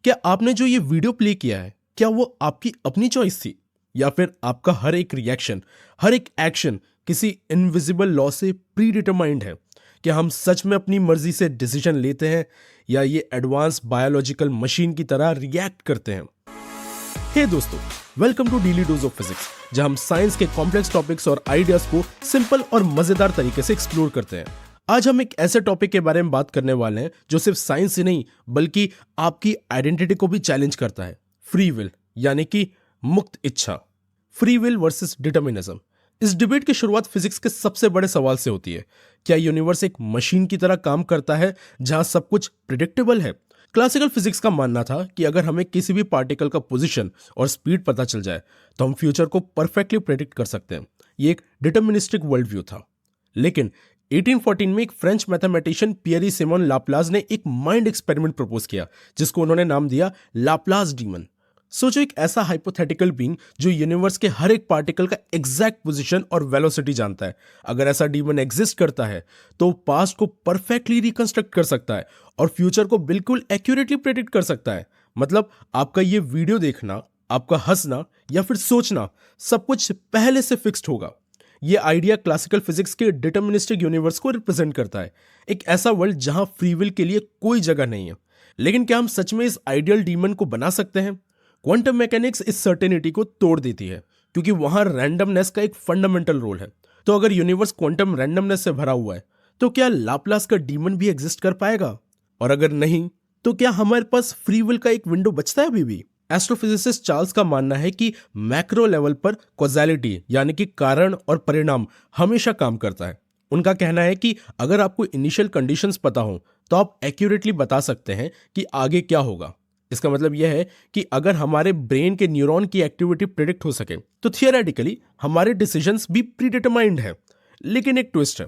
क्या आपने जो ये वीडियो प्ले किया है, क्या वो आपकी अपनी चॉइस थी या फिर आपका हर एक रिएक्शन, हर एक एक्शन किसी इनविजिबल लॉ से प्री डिटरमाइंड है? क्या हम सच में अपनी मर्जी से डिसीजन लेते हैं या ये एडवांस बायोलॉजिकल मशीन की तरह रिएक्ट करते हैं? हे दोस्तों, welcome to daily dose of physics, जहां हम साइंस के कॉम्प्लेक्स टॉपिक्स और आइडियाज को सिंपल और मजेदार तरीके से एक्सप्लोर करते हैं। आज हम एक ऐसे टॉपिक के बारे में बात करने वाले हैं जो सिर्फ साइंस ही नहीं बल्कि आपकी आइडेंटिटी को भी चैलेंज करता है। फ्री विल, यानी कि मुक्त इच्छा। Free will versus determinism. इस डिबेट की शुरुआत फिजिक्स के सबसे बड़े सवाल से होती है। क्या यूनिवर्स एक मशीन की तरह काम करता है जहां सब कुछ प्रिडिक्टेबल है? क्लासिकल फिजिक्स का मानना था कि अगर हमें किसी भी पार्टिकल का पोजीशन और स्पीड पता चल जाए तो हम फ्यूचर को परफेक्टली प्रेडिक्ट कर सकते हैं। ये एक डिटर्मिनिस्टिक वर्ल्ड व्यू था। लेकिन 1814 में एक फ्रेंच मैथमेटिशियन पियरी सिमोन लाप्लास ने एक माइंड एक्सपेरिमेंट प्रपोज किया जिसको उन्होंने नाम दिया लाप्लास डीमन। सोचो, एक ऐसा हाइपोथेटिकल बीइंग जो यूनिवर्स के हर एक पार्टिकल का एग्जैक्ट पोजीशन और वेलोसिटी जानता है। अगर ऐसा डीमन एग्जिस्ट करता है तो पास्ट को परफेक्टली रिकंस्ट्रक्ट कर सकता है और फ्यूचर को बिल्कुल एक्यूरेटली प्रेडिक्ट कर सकता है। मतलब आपका ये वीडियो देखना, आपका हंसना या फिर सोचना, सब कुछ पहले से फिक्स्ड होगा। ये आइडिया क्लासिकल फिजिक्स के डिटर्मिनिस्टिक यूनिवर्स को रिप्रेजेंट करता है, एक ऐसा वर्ल्ड जहां फ्री विल के लिए कोई जगह नहीं है। लेकिन क्या हम सच में इस आइडियल डीमन को बना सकते हैं? क्वांटम मैकेनिक्स इस सर्टेनिटी को तोड़ देती है क्योंकि वहां रैंडमनेस का एक फंडामेंटल रोल है। तो अगर यूनिवर्स क्वांटम रैंडमनेस से भरा हुआ है तो क्या लाप्लास का डीमन भी एग्जिस्ट कर पाएगा? और अगर नहीं तो क्या हमारे पास फ्री विल का एक विंडो बचता है अभी भी? एस्ट्रोफिजिसिस्ट चार्ल्स का मानना है कि मैक्रो लेवल पर कॉजेलिटी, यानी कि कारण और परिणाम, हमेशा काम करता है। उनका कहना है कि अगर आपको इनिशियल कंडीशंस पता हो तो आप एक्यूरेटली बता सकते हैं कि आगे क्या होगा। इसका मतलब यह है कि अगर हमारे ब्रेन के न्यूरॉन की एक्टिविटी प्रिडिक्ट हो सके तो थियोरेटिकली हमारे डिसीजंस भी प्रीडिटरमाइंड है। लेकिन एक ट्विस्ट है,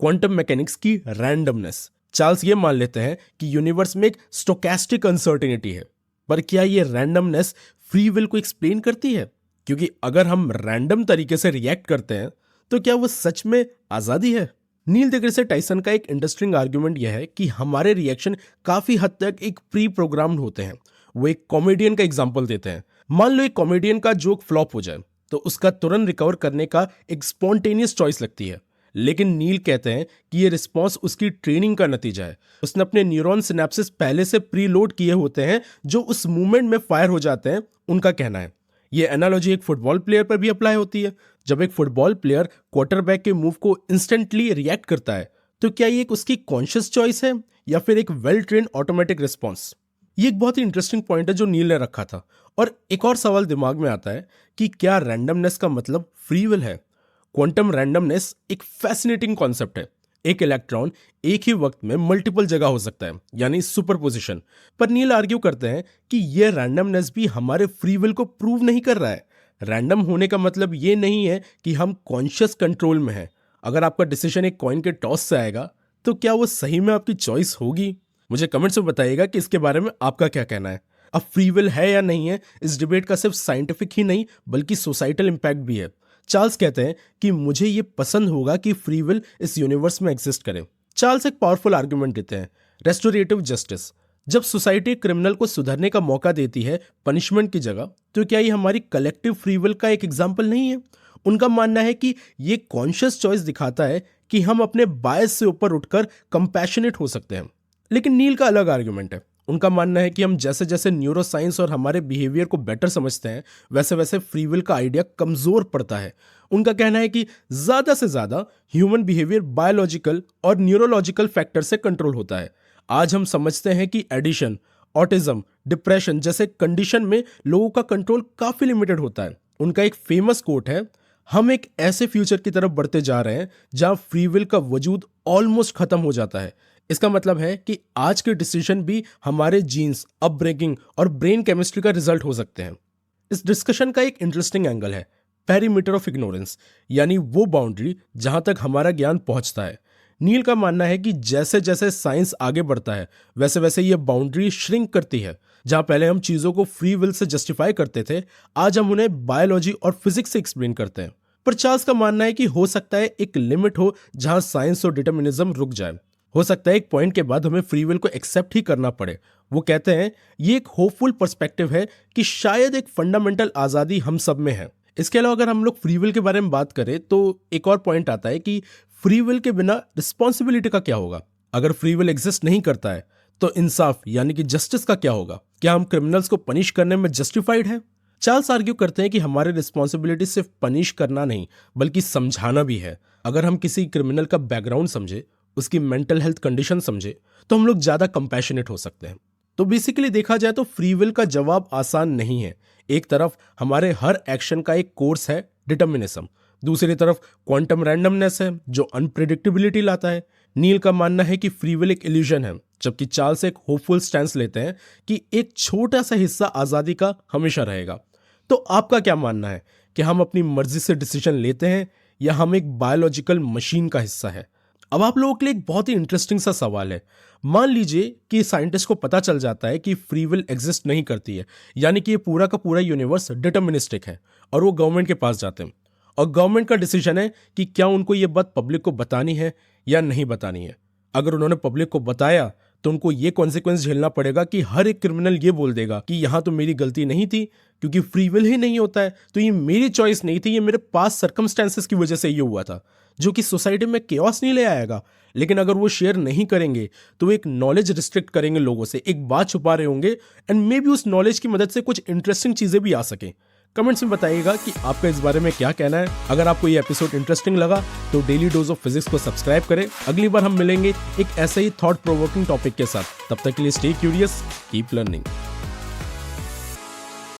क्वांटम मैकेनिक्स की रैंडमनेस। चार्ल्स ये मान लेते हैं कि यूनिवर्स में एक स्टोकेस्टिक अनसर्टेनिटी है, पर क्या ये रैंडमनेस फ्री विल को एक्सप्लेन करती है? क्योंकि अगर हम रैंडम तरीके से रिएक्ट करते हैं तो क्या वो सच में आजादी है? नील डिग्रेसे टाइसन का एक इंटरेस्टिंग आर्गुमेंट यह है कि हमारे रिएक्शन काफी हद तक एक प्री प्रोग्राम्ड होते हैं। वो एक कॉमेडियन का एग्जांपल देते हैं। मान लो एक कॉमेडियन का जोक फ्लॉप हो जाए तो उसका तुरंत रिकवर करने का एक स्पॉन्टेनियस चॉइस लगती है। लेकिन नील कहते हैं कि ये रिस्पॉन्स उसकी ट्रेनिंग का नतीजा है। उसने अपने न्यूरॉन सिनेप्सिस पहले से प्री लोड किए होते हैं जो उस मूवमेंट में फायर हो जाते हैं, उनका कहना है। ये एनालॉजी एक फुटबॉल प्लेयर पर भी अप्लाई होती है। जब एक फुटबॉल प्लेयर क्वार्टरबैक के मूव को इंस्टेंटली रिएक्ट करता है तो क्या ये एक उसकी कॉन्शियस चॉइस है या फिर एक वेल ट्रेन्ड ऑटोमेटिक रिस्पॉन्स? ये एक बहुत ही इंटरेस्टिंग पॉइंट है जो नील ने रखा था। और एक और सवाल दिमाग में आता है कि क्या रैंडमनेस का मतलब फ्री विल है? क्वांटम रैंडमनेस एक फैसिनेटिंग कॉन्सेप्ट है। एक इलेक्ट्रॉन एक ही वक्त में मल्टीपल जगह हो सकता है, यानी सुपरपोजिशन। पर नील आर्ग्यू करते हैं कि यह रैंडमनेस भी हमारे फ्री विल को प्रूव नहीं कर रहा है। रैंडम होने का मतलब यह नहीं है कि हम कॉन्शियस कंट्रोल में हैं। अगर आपका डिसीजन एक कॉइन के टॉस से आएगा तो क्या वो सही में आपकी चॉइस होगी? मुझे कमेंट्स में बताइएगा कि इसके बारे में आपका क्या कहना है। अब फ्री विल है या नहीं है, इस डिबेट का सिर्फ साइंटिफिक ही नहीं बल्कि सोसाइटल इंपैक्ट भी है। चार्ल्स कहते हैं कि मुझे ये पसंद होगा कि फ्री विल इस यूनिवर्स में एग्जिस्ट करे। चार्ल्स एक पावरफुल आर्गुमेंट देते हैं, रेस्टोरेटिव जस्टिस। जब सोसाइटी क्रिमिनल को सुधरने का मौका देती है पनिशमेंट की जगह, तो क्या ये हमारी कलेक्टिव फ्री विल का एक एग्जाम्पल नहीं है? उनका मानना है कि ये कॉन्शियस चॉइस दिखाता है कि हम अपने बायस से ऊपर उठकर कंपैशनेट हो सकते हैं। लेकिन नील का अलग आर्गुमेंट है। उनका मानना है कि हम जैसे जैसे न्यूरो साइंस और हमारे बिहेवियर को बेटर समझते हैं वैसे वैसे फ्री विल का आइडिया कमजोर पड़ता है। उनका कहना है कि ज्यादा से ज्यादा ह्यूमन बिहेवियर बायोलॉजिकल और न्यूरोलॉजिकल फैक्टर से कंट्रोल होता है। आज हम समझते हैं कि एडिशन, ऑटिज्म, डिप्रेशन जैसे कंडीशन में लोगों का कंट्रोल काफी लिमिटेड होता है। उनका एक फेमस कोट है, हम एक ऐसे फ्यूचर की तरफ बढ़ते जा रहे हैं जहां फ्री विल का वजूद ऑलमोस्ट खत्म हो जाता है। इसका मतलब है कि आज के डिसीजन भी हमारे जीन्स, अपब्रिंगिंग और ब्रेन केमिस्ट्री का रिजल्ट हो सकते हैं। इस डिस्कशन का एक इंटरेस्टिंग एंगल है पेरीमीटर ऑफ इग्नोरेंस, यानी वो बाउंड्री जहां तक हमारा ज्ञान पहुंचता है। नील का मानना है कि जैसे जैसे साइंस आगे बढ़ता है वैसे वैसे ये बाउंड्री श्रिंक करती है। जहां पहले हम चीजों को फ्री विल से जस्टिफाई करते थे, आज हम उन्हें बायोलॉजी और फिजिक्स से एक्सप्लेन करते हैं। पर चार्ल्स का मानना है कि हो सकता है एक लिमिट हो जहां साइंस और डिटर्मिनिज्म रुक जाए। हो सकता है एक पॉइंट के बाद हमें फ्री विल को एक्सेप्ट ही करना पड़े। वो कहते हैं ये एक होपफुल पर्सपेक्टिव है कि शायद एक फंडामेंटल आज़ादी हम सब में है। इसके अलावा अगर हम लोग फ्री विल के बारे में बात करें तो एक और पॉइंट आता है कि फ्री विल के बिना रिस्पॉन्सिबिलिटी का क्या होगा। अगर फ्री विल एग्जिस्ट नहीं करता है तो इंसाफ यानी कि जस्टिस का क्या होगा। क्या हम क्रिमिनल्स को पनिश करने में जस्टिफाइड है। चार्ल्स आर्ग्यू करते हैं कि हमारी रिस्पॉन्सिबिलिटी सिर्फ पनिश करना नहीं बल्कि समझाना भी है। अगर हम किसी क्रिमिनल का बैकग्राउंड समझे, उसकी मेंटल हेल्थ कंडीशन समझे, तो हम लोग ज्यादा कंपैशनेट हो सकते हैं। तो बेसिकली देखा जाए तो फ्री विल का जवाब आसान नहीं है। एक तरफ हमारे हर एक्शन का एक कोर्स है, डिटर्मिनिज्म, दूसरी तरफ क्वांटम रैंडमनेस है जो अनप्रेडिक्टेबिलिटी लाता है। नील का मानना है कि फ्री विल एक इल्यूजन है, जबकि चार्ल्स एक होपफुल स्टैंस लेते हैं कि एक छोटा सा हिस्सा आज़ादी का हमेशा रहेगा। तो आपका क्या मानना है कि हम अपनी मर्जी से डिसीजन लेते हैं या हम एक बायोलॉजिकल मशीन का हिस्सा है। अब आप लोगों के लिए एक बहुत ही इंटरेस्टिंग सा सवाल है। मान लीजिए कि साइंटिस्ट को पता चल जाता है कि फ्री विल एग्जिस्ट नहीं करती है, यानी कि ये पूरा का पूरा यूनिवर्स डिटर्मिनिस्टिक है, और वो गवर्नमेंट के पास जाते हैं और गवर्नमेंट का डिसीजन है कि क्या उनको ये बात पब्लिक को बतानी है या नहीं बतानी है। अगर उन्होंने पब्लिक को बताया तो उनको ये कॉन्सिक्वेंस झेलना पड़ेगा कि हर एक क्रिमिनल ये बोल देगा कि यहाँ तो मेरी गलती नहीं थी, क्योंकि फ्री विल ही नहीं होता है तो ये मेरी चॉइस नहीं थी, ये मेरे पास सर्कमस्टेंसेस की वजह से ये हुआ था, जो कि सोसाइटी में केओस नहीं ले आएगा। लेकिन अगर वो शेयर नहीं करेंगे तो वो एक नॉलेज रिस्ट्रिक्ट करेंगे लोगों से, एक बात छुपा रहे होंगे, एंड मे बी उस नॉलेज की मदद से कुछ इंटरेस्टिंग चीजें भी आ सके। कमेंट्स में बताइएगा कि आपका इस बारे में क्या कहना है। अगर आपको ये एपिसोड इंटरेस्टिंग लगा तो डेली डोज ऑफ फिजिक्स को सब्सक्राइब करें। अगली बार हम मिलेंगे एक ऐसे ही थॉट प्रोवोकिंग टॉपिक के साथ। तब तक के लिए स्टे क्यूरियस, कीप लर्निंग।